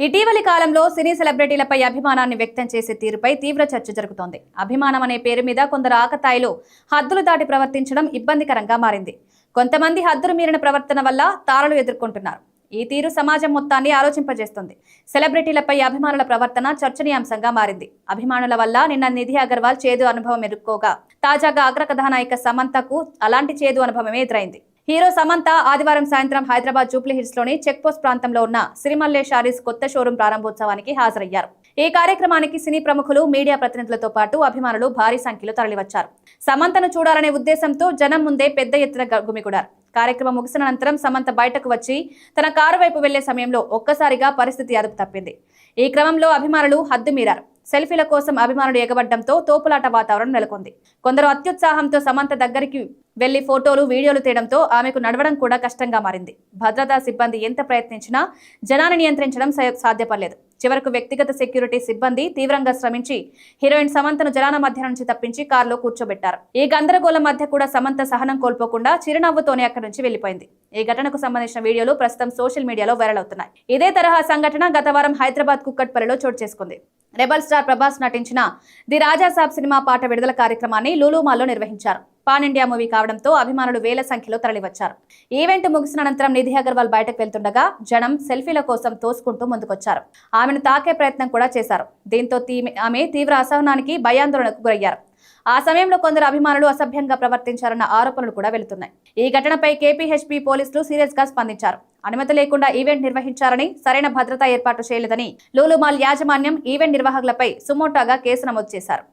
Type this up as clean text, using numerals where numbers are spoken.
ఇటీవలి కాలంలో సినీ సెలబ్రిటీలపై అభిమానాన్ని వ్యక్తం చేసే తీరుపై తీవ్ర చర్చ జరుగుతోంది. అభిమానం అనే పేరు మీద కొందరు ఆకతాయిలు హద్దులు దాటి ప్రవర్తించడం ఇబ్బందికరంగా మారింది. కొంతమంది హద్దులు మీరిన ప్రవర్తన వల్ల తారలు ఎదుర్కొంటున్నారు. ఈ తీరు సమాజం మొత్తాన్ని ఆలోచింపజేస్తుంది. సెలబ్రిటీలపై అభిమానుల ప్రవర్తన చర్చనీయాంశంగా మారింది. అభిమానుల వల్ల నిన్న నిధి అగర్వాల్ చేదు అనుభవం ఎదుర్కోగా తాజాగా అగ్ర కథానాయిక సమంతకు అలాంటి చేదు అనుభవమే ఎదురైంది. హీరో సమంత ఆదివారం సాయంత్రం హైదరాబాద్ జూబ్లీహిల్స్ లోని చెక్ పోస్ట్ ప్రాంతంలో ఉన్న సిరిమల్లె శారీస్ కొత్త షోరూం ప్రారంభోత్సవానికి హాజరయ్యారు. ఈ కార్యక్రమానికి సినీ ప్రముఖులు, మీడియా ప్రతినిధులతో పాటు అభిమానులు భారీ సంఖ్యలో తరలివచ్చారు. సమంతను చూడాలనే ఉద్దేశంతో జనం ముందే పెద్ద ఎత్తున గుమిగూడారు. కార్యక్రమం ముగిసిన అనంతరం సమంత బయటకు వచ్చి తన కారు వైపు వెళ్లే సమయంలో ఒక్కసారిగా పరిస్థితి అదుపు తప్పింది. ఈ క్రమంలో అభిమానులు హద్దు మీరారు. సెల్ఫీల కోసం అభిమానులు ఎగబడ్డంతో తోపులాట వాతావరణం నెలకొంది. కొందరు అత్యుత్సాహంతో సమంత దగ్గరికి వెళ్లి ఫోటోలు, వీడియోలు తీయడంతో ఆమెకు నడవడం కూడా కష్టంగా మారింది. భద్రతా సిబ్బంది ఎంత ప్రయత్నించినా జనాన్ని నియంత్రించడం సాధ్యపడలేదు. చివరకు వ్యక్తిగత సెక్యూరిటీ సిబ్బంది తీవ్రంగా శ్రమించి హీరోయిన్ సమంతను జనాల మధ్య నుంచి తప్పించి కారులో కూర్చోబెట్టారు. ఈ గందరగోళం మధ్య కూడా సమంత సహనం కోల్పోకుండా చిరునవ్వుతోనే అక్కడి నుంచి వెళ్లిపోయింది. ఈ ఘటనకు సంబంధించిన వీడియోలు ప్రస్తుతం సోషల్ మీడియాలో వైరల్ అవుతున్నాయి. ఇదే తరహా సంఘటన గత వారం హైదరాబాద్ కుక్కట్పల్లిలో చోటు చేసుకుంది. రెబల్ స్టార్ ప్రభాస్ నటించిన ది రాజా సాబ్ సినిమా పాట విడుదల కార్యక్రమాన్ని లూలు మాల్లో నిర్వహించారు. పాన్ ఇండియా మూవీ కావడంతో అభిమానులు వేల సంఖ్యలో తరలివచ్చారు. ఈవెంట్ ముగిసిన అనంతరం నిధి అగర్వాల్ బయటకు వెళ్తుండగా జనం సెల్ఫీల కోసం తోసుకుంటూ ముందుకొచ్చారు. ఆమెను తాకే ప్రయత్నం కూడా చేశారు. దీంతో ఆమె తీవ్ర అసహనానికి, భయాందోళనకు గురయ్యారు. ఆ సమయంలో కొందరు అభిమానులు అసభ్యంగా ప్రవర్తించారన్న ఆరోపణలు కూడా వెళుతున్నాయి. ఈ ఘటనపై కేపీహెచ్పీ పోలీసులు సీరియస్ గా స్పందించారు. అనుమతి లేకుండా ఈవెంట్ నిర్వహించారని, సరైన భద్రతా ఏర్పాటు చేయలేదని లూలు మాల్ యాజమాన్యం ఈవెంట్ నిర్వాహకులపై సుమోటోగా కేసు నమోదు చేశారు.